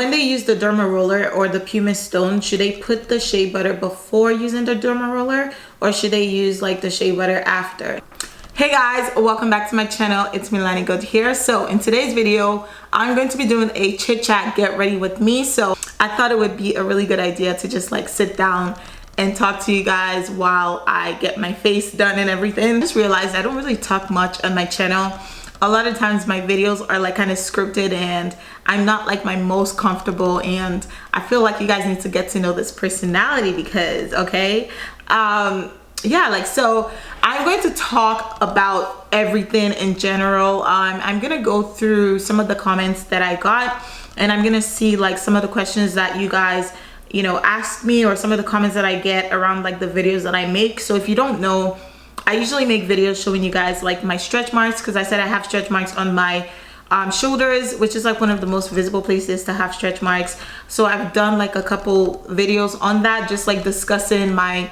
When they use the DERMAROLLER or the PUMICE Stone, should they put the shea butter before using the DERMAROLLER, or should they use like the shea butter after? Hey guys, welcome back to my channel. It's milahgold here. So in today's video, I'm going to be doing a chit chat get ready with me. So I thought it would be a really good idea to just like sit down and talk to you guys while I get my face done and everything. I just realized I don't really talk much on my channel. A lot of times my videos are like kind of scripted and I'm not like my most comfortable, and I feel like you guys need to get to know this personality because, okay, yeah, like, so I'm going to talk about everything in general. I'm gonna go through some of the comments that I got, and I'm gonna see like some of the questions that you guys, you know, asked me, or some of the comments that I get around like the videos that I make. So if you don't know, I usually make videos showing you guys like my stretch marks, because I said I have stretch marks on my shoulders, which is like one of the most visible places to have stretch marks. So I've done like a couple videos on that, just like discussing my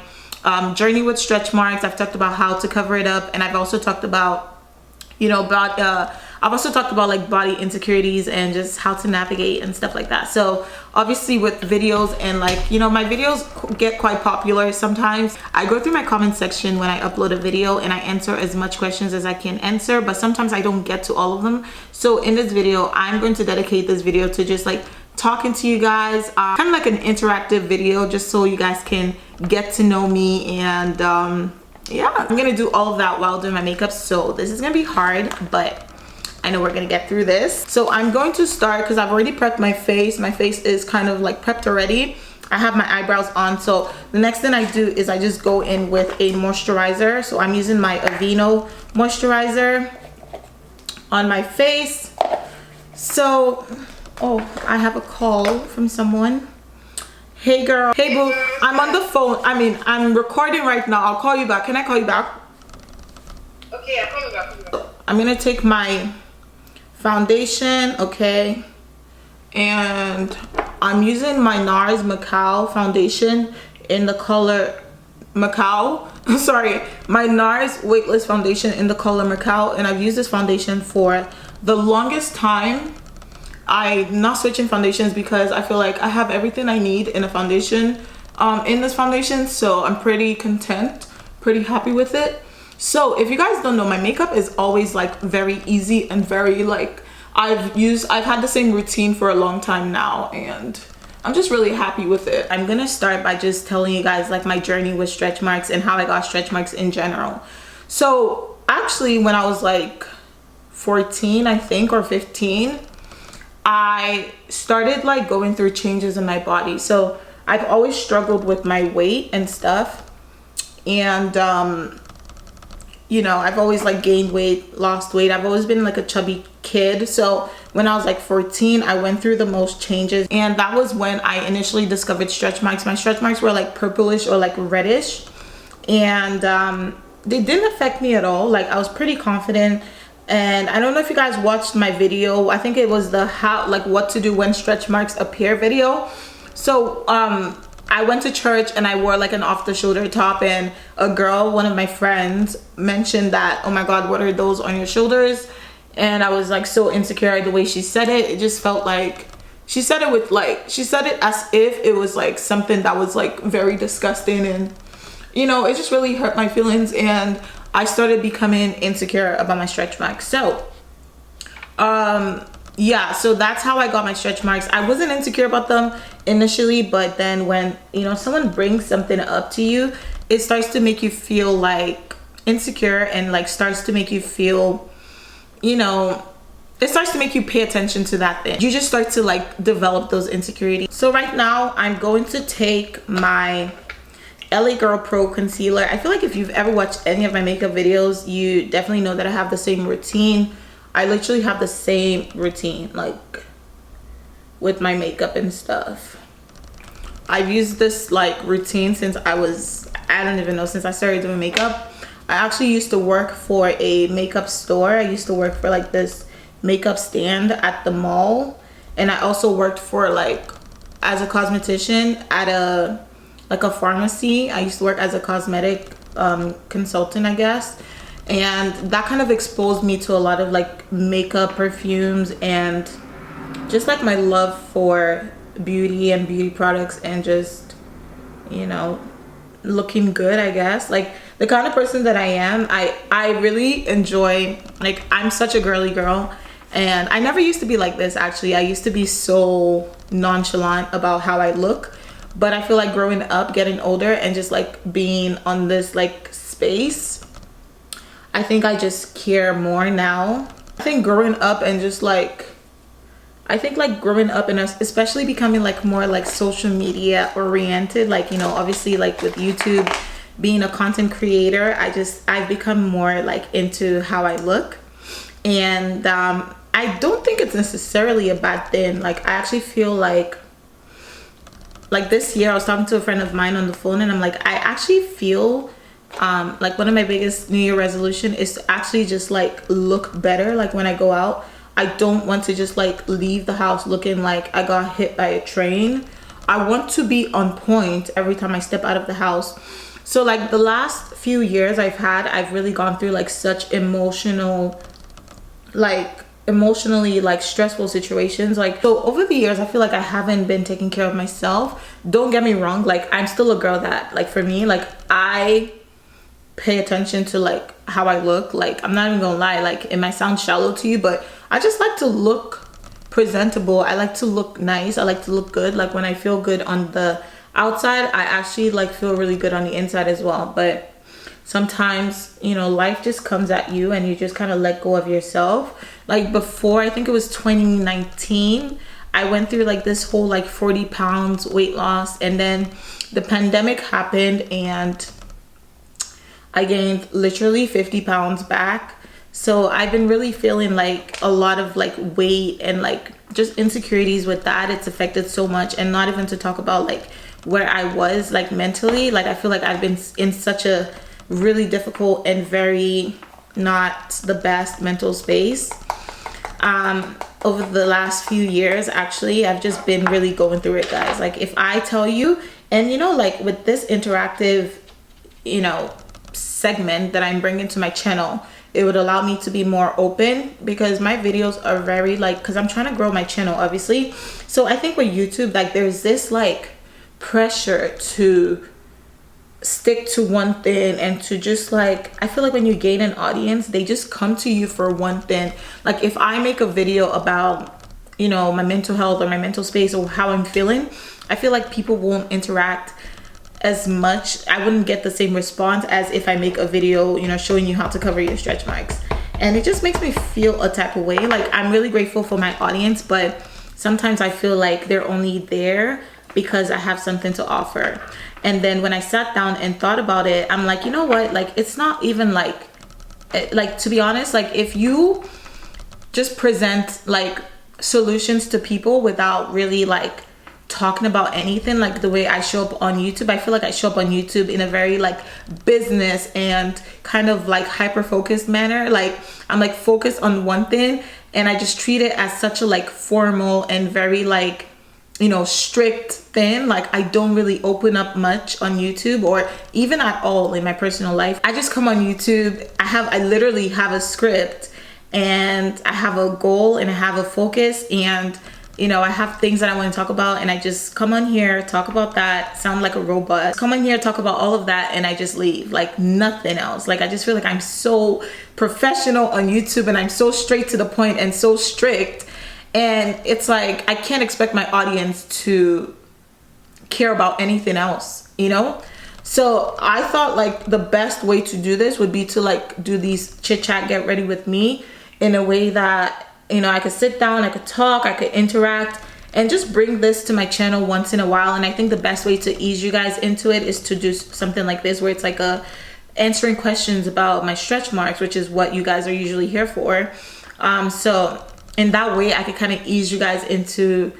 journey with stretch marks. I've talked about how to cover it up, and I've also talked about, you know, I've also talked about like body insecurities and just how to navigate and stuff like that. So obviously with videos and like, you know, my videos get quite popular. Sometimes I go through my comment section when I upload a video and I answer as much questions as I can answer, but sometimes I don't get to all of them. So in this video, I'm going to dedicate this video to just like talking to you guys, kind of like an interactive video, just so you guys can get to know me. And yeah, I'm gonna do all of that while doing my makeup, so this is gonna be hard, but I know we're gonna get through this. So I'm going to start, because I've already prepped my face. My face is kind of like prepped already. I have my eyebrows on, so the next thing I do is I just go in with a moisturizer. So I'm using my Aveeno moisturizer on my face. So, oh, I have a call from someone. Hey girl, hey boo, I'm on the phone. I mean, I'm recording right now. I'll call you back. Can I call you back? Okay, I'll call you back. I'm gonna take my foundation, okay, and I'm using my NARS Macau foundation in the color Macau. Sorry, my NARS weightless foundation in the color Macau, and I've used this foundation for the longest time. I'm not switching foundations because I feel like I have everything I need in a foundation, in this foundation, so I'm pretty content, pretty happy with it. So if you guys don't know, my makeup is always like very easy and very like, I've had the same routine for a long time now, and I'm just really happy with it. I'm gonna start by just telling you guys like my journey with stretch marks and how I got stretch marks in general. So actually when I was like 14, I think, or 15, I started like going through changes in my body. So I've always struggled with my weight and stuff, and you know, I've always like gained weight, lost weight. I've always been like a chubby kid. So when I was like 14, I went through the most changes, and that was when I initially discovered stretch marks. My stretch marks were like purplish or like reddish, and they didn't affect me at all. Like I was pretty confident. And I don't know if you guys watched my video. I think it was the what to do when stretch marks appear video. So I went to church and I wore like an off the shoulder top, and a girl, one of my friends, mentioned that, oh my god, what are those on your shoulders? And I was like so insecure the way she said it. It just felt like she said it with like, she said it as if it was like something that was like very disgusting, and you know, it just really hurt my feelings, and I started becoming insecure about my stretch marks. So yeah, so that's how I got my stretch marks. I wasn't insecure about them initially, but then when, you know, someone brings something up to you, it starts to make you feel like insecure, and like starts to make you feel, you know, it starts to make you pay attention to that thing. You just start to like develop those insecurities. So right now I'm going to take my LA Girl Pro concealer. I feel like if you've ever watched any of my makeup videos, you definitely know that I have the same routine. I literally have the same routine like with my makeup and stuff. I've used this like routine since I don't even know, since I started doing makeup. I actually used to work for a makeup store. I used to work for like this makeup stand at the mall, and I also worked for like as a cosmetician at a pharmacy. I used to work as a cosmetic consultant, I guess, and that kind of exposed me to a lot of like makeup, perfumes, and just like my love for beauty and beauty products and just, you know, looking good, I guess. Like the kind of person that I am, I really enjoy, like, I'm such a girly girl, and I never used to be like this. Actually, I used to be so nonchalant about how I look, but I feel like growing up, getting older, and just like being on this like space, I think I just care more now. I think growing up and just like, I think like growing up and especially becoming like more like social media oriented, like, you know, obviously like with YouTube, being a content creator, I've become more like into how I look. And I don't think it's necessarily a bad thing. Like I actually feel like this year I was talking to a friend of mine on the phone, and I'm like, I actually feel like one of my biggest New Year resolution is to actually just like look better. Like when I go out, I don't want to just like leave the house looking like I got hit by a train. I want to be on point every time I step out of the house. So like the last few years I've really gone through like such emotionally like stressful situations. Like, so over the years I feel like I haven't been taking care of myself. Don't get me wrong, like I'm still a girl that, like, for me, like I pay attention to like how I look. Like I'm not even gonna lie, like it might sound shallow to you, but I just like to look presentable. I like to look nice. I like to look good. Like when I feel good on the outside, I actually like feel really good on the inside as well. But sometimes, you know, life just comes at you and you just kind of let go of yourself. Like before, I think it was 2019, I went through like this whole like 40 pounds weight loss, and then the pandemic happened and I gained literally 50 pounds back. So I've been really feeling like a lot of like weight and like just insecurities with that. It's affected so much. And not even to talk about like where I was like mentally. Like I feel like I've been in such a really difficult and very not the best mental space over the last few years. Actually, I've just been really going through it, guys. Like if I tell you, and you know, like with this interactive, you know, segment that I'm bringing to my channel, it would allow me to be more open, because my videos are very like, because I'm trying to grow my channel obviously. So I think with YouTube, like there's this like pressure to stick to one thing and to just like, I feel like when you gain an audience, they just come to you for one thing. Like if I make a video about, you know, my mental health or my mental space or how I'm feeling, I feel like people won't interact as much. I wouldn't get the same response as if I make a video, you know, showing you how to cover your stretch marks. And it just makes me feel a type of way. Like I'm really grateful for my audience, but sometimes I feel like they're only there because I have something to offer. And then when I sat down and thought about it, I'm like, you know what, like it's not even like to be honest, like if you just present like solutions to people without really like talking about anything, like the way I show up on YouTube, I feel like I show up on YouTube in a very like business and kind of like hyper focused manner. Like I'm like focused on one thing, and I just treat it as such a like formal and very like, you know, strict thing. Like I don't really open up much on YouTube or even at all in my personal life. I just come on YouTube. I literally have a script and I have a goal and I have a focus, and you know, I have things that I want to talk about, and I just come on here, talk about that, sound like a robot, come on here, talk about all of that, and I just leave, like nothing else. Like I just feel like I'm so professional on YouTube and I'm so straight to the point and so strict, and it's like I can't expect my audience to care about anything else, you know? So I thought like the best way to do this would be to like do these chit chat get ready with me in a way that, you know, I could sit down, I could talk, I could interact, and just bring this to my channel once in a while. And I think the best way to ease you guys into it is to do something like this, where it's like answering questions about my stretch marks, which is what you guys are usually here for. So in that way, I could kind of ease you guys into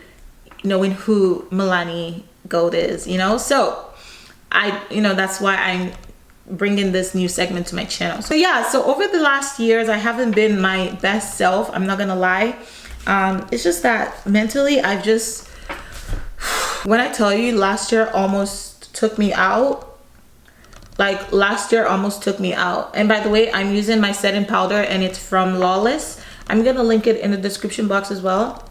knowing who Milani Gold is, you know? So that's why I'm bringing this new segment to my channel. So yeah, so over the last years, I haven't been my best self, I'm not gonna lie. It's just that mentally, I've just, when I tell you, last year almost took me out. Like last year almost took me out. And by the way, I'm using my setting powder and it's from Lawless. I'm gonna link it in the description box as well.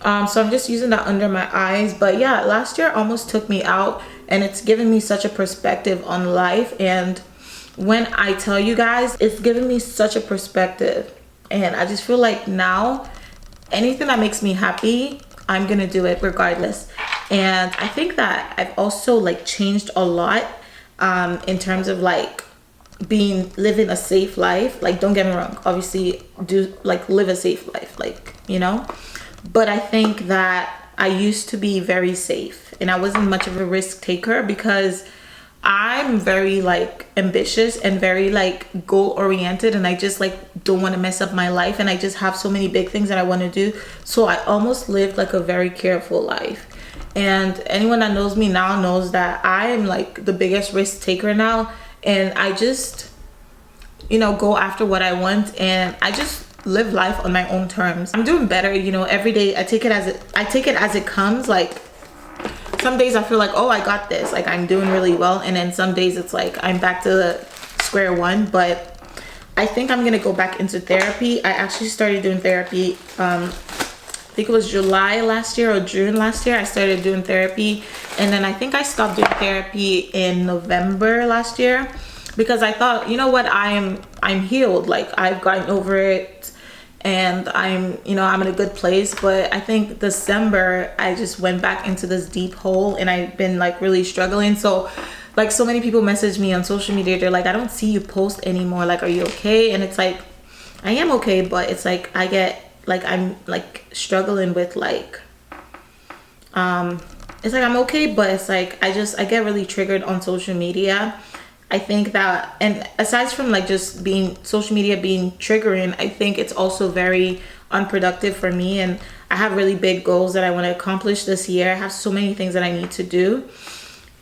So I'm just using that under my eyes. But yeah, last year almost took me out, and it's given me such a perspective on life. And when I tell you guys, it's given me such a perspective, and I just feel like now anything that makes me happy, I'm gonna do it regardless. And I think that I've also like changed a lot in terms of like living a safe life. Like, don't get me wrong, obviously do like live a safe life, like, you know, but I think that I used to be very safe and I wasn't much of a risk taker because I'm very like ambitious and very like goal oriented, and I just like don't want to mess up my life, and I just have so many big things that I want to do. So I almost lived like a very careful life. And anyone that knows me now knows that I am like the biggest risk taker now, and I just, you know, go after what I want, and I just live life on my own terms. I'm doing better, you know, every day. I take it as it comes. Like, some days I feel like, oh, I got this, like I'm doing really well, and then some days it's like I'm back to the square one. But I think I'm gonna go back into therapy. I actually started doing therapy, I think it was July last year or June last year. I started doing therapy, and then I think I stopped doing therapy in November last year because I thought, you know what, I'm healed, like I've gotten over it, and I'm, you know, I'm in a good place. But I think December I just went back into this deep hole, and I've been like really struggling. So like, so many people message me on social media, they're like, I don't see you post anymore, like, are you okay? And it's like, I am okay, but it's like I get like, I'm like struggling with like it's like I'm okay, but it's like I get really triggered on social media. I think that, and aside from like just being social media being triggering, I think it's also very unproductive for me. And I have really big goals that I want to accomplish this year. I have so many things that I need to do,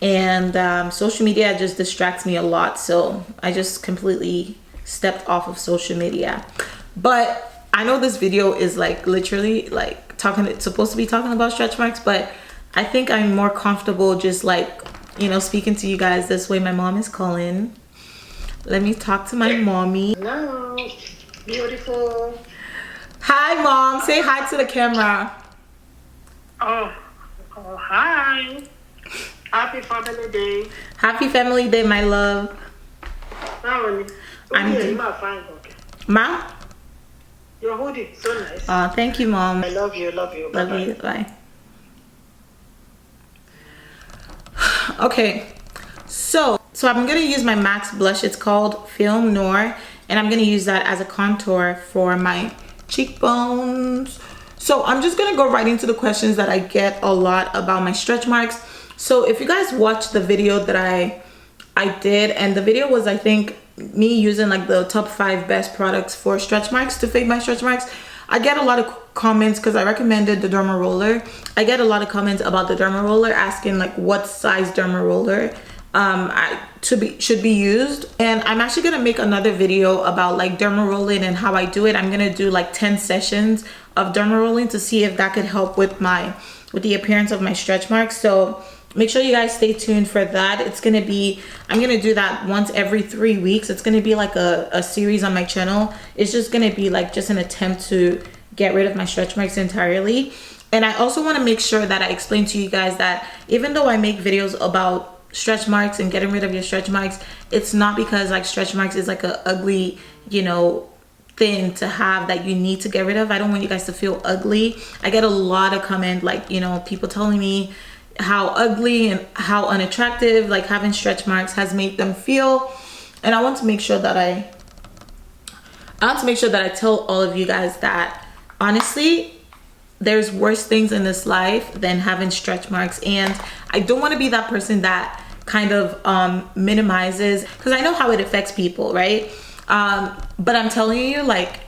and social media just distracts me a lot. So I just completely stepped off of social media. But I know this video is like literally like it's supposed to be talking about stretch marks, but I think I'm more comfortable just like, you know, speaking to you guys this way. My mom is calling. Let me talk to my mommy. Hello, beautiful. Hi, mom. Say hi to the camera. Oh, hi. Happy Family Day. Happy Family Day, my love. I'm fine. Okay. Ma? Your hoodie, so nice. Thank you, mom. I love you, love you. Love you. Bye. Okay, so I'm gonna use my MAC blush. It's called Film Noir, and I'm gonna use that as a contour for my cheekbones. So I'm just gonna go right into the questions that I get a lot about my stretch marks. So if you guys watched the video that I did, and the video was, I think, me using like the top 5 best products for stretch marks to fade my stretch marks, I get a lot of comments because I recommended the DERMAROLLER. I get a lot of comments about the DERMAROLLER, asking like what size DERMAROLLER should be used. And I'm actually gonna make another video about like dermarolling and how I do it. I'm gonna do like 10 sessions of dermarolling to see if that could help with the appearance of my stretch marks. So make sure you guys stay tuned for that. It's gonna be, I'm gonna do that once every 3 weeks. It's gonna be like a series on my channel. It's just gonna be like just an attempt to get rid of my stretch marks entirely. And I also want to make sure that I explain to you guys that even though I make videos about stretch marks and getting rid of your stretch marks, it's not because like stretch marks is like a ugly, you know, thing to have that you need to get rid of. I don't want you guys to feel ugly. I get a lot of comment, like, you know, people telling me how ugly and how unattractive like having stretch marks has made them feel. And I want to make sure that I tell all of you guys that honestly, there's worse things in this life than having stretch marks. And I don't want to be that person that kind of minimizes, because I know how it affects people, right? But I'm telling you, like,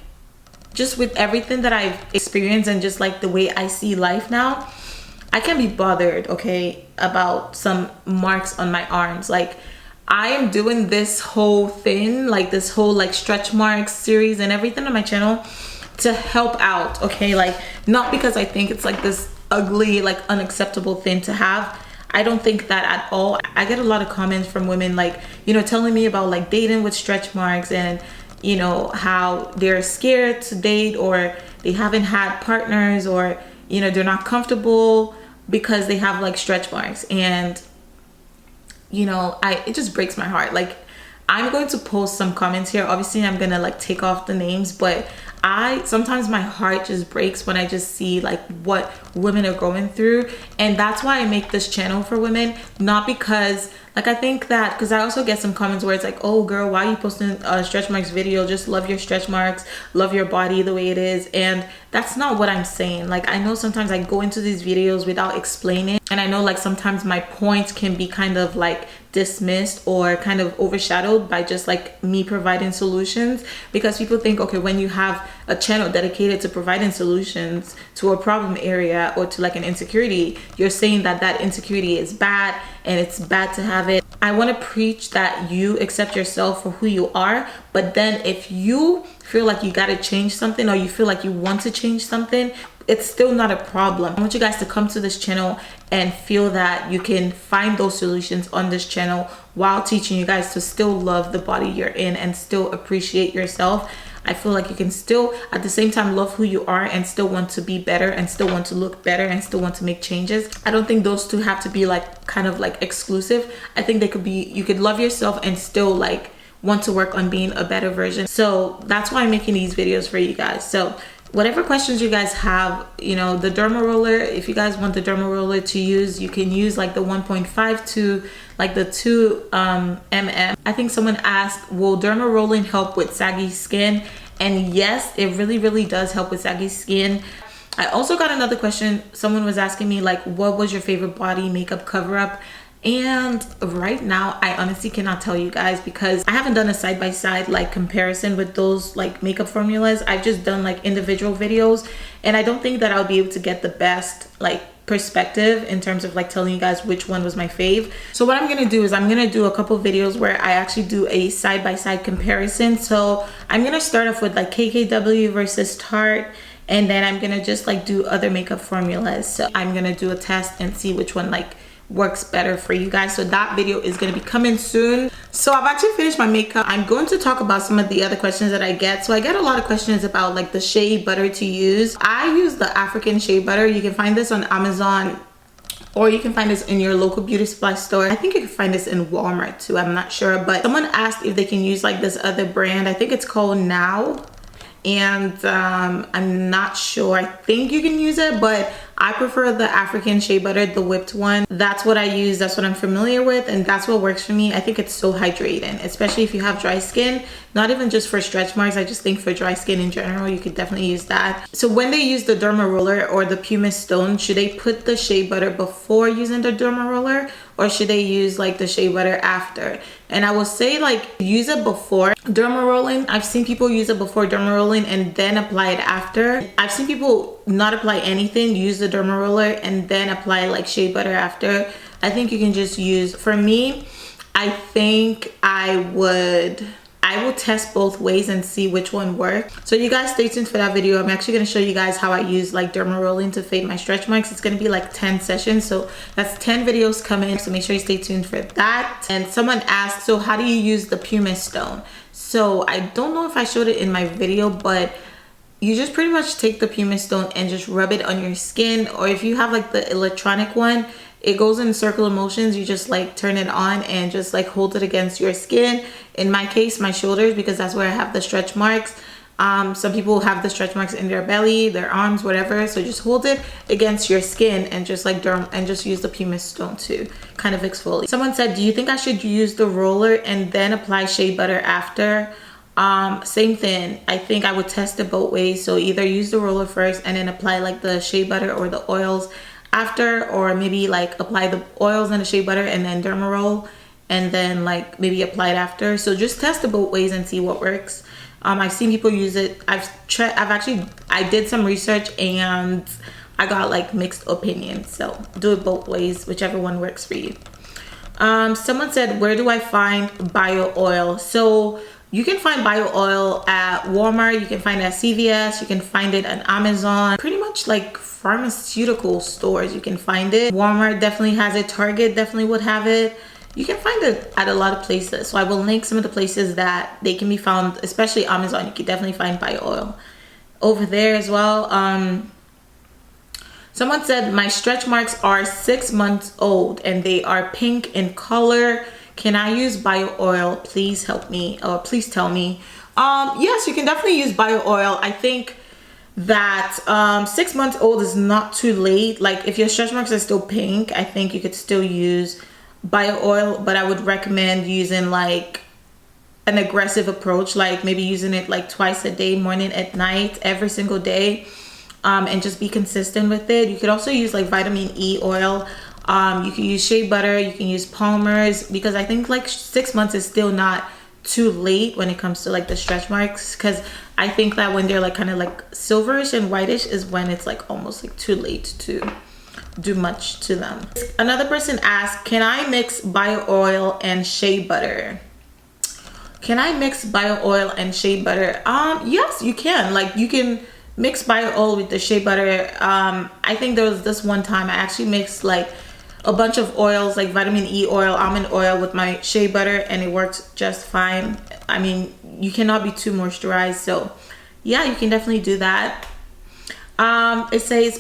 just with everything that I've experienced and just like the way I see life now, I can be bothered, okay, about some marks on my arms. Like, I am doing this whole thing, like this whole like stretch marks series and everything on my channel to help out, okay? Like, not because I think it's like this ugly, like unacceptable thing to have. I don't think that at all. I get a lot of comments from women, like, you know, telling me about like dating with stretch marks, and you know how they're scared to date, or they haven't had partners, or you know, they're not comfortable because they have like stretch marks. And you know, it just breaks my heart. Like, I'm going to post some comments here. Obviously I'm gonna like take off the names, but sometimes my heart just breaks when I just see like what women are going through. And that's why I make this channel for women, not because like I think that, because I also get some comments where it's like, oh girl, why are you posting a stretch marks video? Just love your stretch marks, love your body the way it is. And that's not what I'm saying. Like, I know sometimes I go into these videos without explaining, and I know like sometimes my points can be kind of like dismissed or kind of overshadowed by just like me providing solutions, because people think, okay, when you have a channel dedicated to providing solutions to a problem area or to like an insecurity, you're saying that that insecurity is bad and it's bad to have it. I want to preach that you accept yourself for who you are, but then if you feel like you got to change something, or you feel like you want to change something, it's still not a problem. I want you guys to come to this channel and feel that you can find those solutions on this channel while teaching you guys to still love the body you're in and still appreciate yourself. I feel like you can still at the same time love who you are and still want to be better and still want to look better and still want to make changes. I don't think those two have to be like kind of like exclusive. I think they could be, you could love yourself and still like want to work on being a better version. So that's why I'm making these videos for you guys. So whatever questions you guys have, you know, the DERMAROLLER, if you guys want the DERMAROLLER to use, you can use like the 1.5 to like the 2 mm. I think someone asked, will dermarolling help with saggy skin? And yes, it really does help with saggy skin. I also got another question. Someone was asking me like, what was your favorite body makeup cover up? And right now I honestly cannot tell you guys, because I haven't done a side-by-side like comparison with those like makeup formulas. I've just done like individual videos, and I don't think that I'll be able to get the best like perspective in terms of like telling you guys which one was my fave. So what I'm gonna do is I'm gonna do a couple videos where I actually do a side-by-side comparison. So I'm gonna start off with like KKW versus Tarte, and then I'm gonna just like do other makeup formulas. So I'm gonna do a test and see which one like works better for you guys. So that video is going to be coming soon. So I've actually finished my makeup. I'm going to talk about some of the other questions that I get. So I get a lot of questions about like the shea butter to use. I use the African shea butter. You can find this on Amazon, or you can find this in your local beauty supply store. I think you can find this in Walmart too, I'm not sure. But someone asked if they can use like this other brand. I think it's called Now, and I'm not sure. I think you can use it, but I prefer the African shea butter, the whipped one. That's what I use, that's what I'm familiar with, and that's what works for me. I think it's so hydrating, especially if you have dry skin. Not even just for stretch marks, I just think for dry skin in general, you could definitely use that. So when they use the DERMAROLLER or the PUMICE Stone, should they put the shea butter before using the DERMAROLLER, or should they use like the shea butter after? And I will say like use it before dermarolling. I've seen people use it before dermarolling and then apply it after. I've seen people not apply anything, use the dermaroller and then apply like shea butter after. I think you can just use, for me, I think I will test both ways and see which one works. So you guys stay tuned for that video. I'm actually going to show you guys how I use like dermarolling to fade my stretch marks. It's going to be like 10 sessions, so that's 10 videos coming, so make sure you stay tuned for that. And someone asked, so how do you use the PUMICE Stone? So I don't know if I showed it in my video, but you just pretty much take the PUMICE Stone and just rub it on your skin, or if you have like the electronic one, it goes in circular motions. You just like turn it on and just like hold it against your skin. In my case, my shoulders, because that's where I have the stretch marks. Some people have the stretch marks in their belly, their arms, whatever. So just hold it against your skin and just like and just use the PUMICE Stone to kind of exfoliate. Someone said, do you think I should use the roller and then apply shea butter after? Same thing. I think I would test it both ways. So either use the roller first and then apply like the shea butter or the oils after, or maybe like apply the oils and the shea butter and then dermaroll and then like maybe apply it after. So just test it both ways and see what works. I've seen people use it. I did some research and I got like mixed opinions. So do it both ways, whichever one works for you. Someone said, where do I find bio oil? So you can find bio oil at Walmart, you can find it at CVS, you can find it on Amazon, pretty much like pharmaceutical stores you can find it. Walmart definitely has it, Target definitely would have it. You can find it at a lot of places. So I will link some of the places that they can be found, especially Amazon. You can definitely find bio oil over there as well. Someone said my stretch marks are 6 months old and they are pink in color. Can I use bio oil? Please help me, or please tell me. Yes, you can definitely use bio oil. I think that 6 months old is not too late. Like if your stretch marks are still pink, I think you could still use bio oil, but I would recommend using like an aggressive approach, like maybe using it like twice a day, morning and night, every single day, and just be consistent with it. You could also use like vitamin E oil. You can use shea butter, you can use Palmer's, because I think like 6 months is still not too late when it comes to like the stretch marks, because I think that when they're like kind of like silverish and whitish is when it's like almost like too late to do much to them. Another person asked, can I mix bio oil and shea butter? Can I mix bio oil and shea butter? Yes, you can. Like you can mix bio oil with the shea butter. I think there was this one time I actually mixed like a bunch of oils, like vitamin E oil, almond oil with my shea butter, and it worked just fine. I mean, you cannot be too moisturized, so yeah, you can definitely do that. It says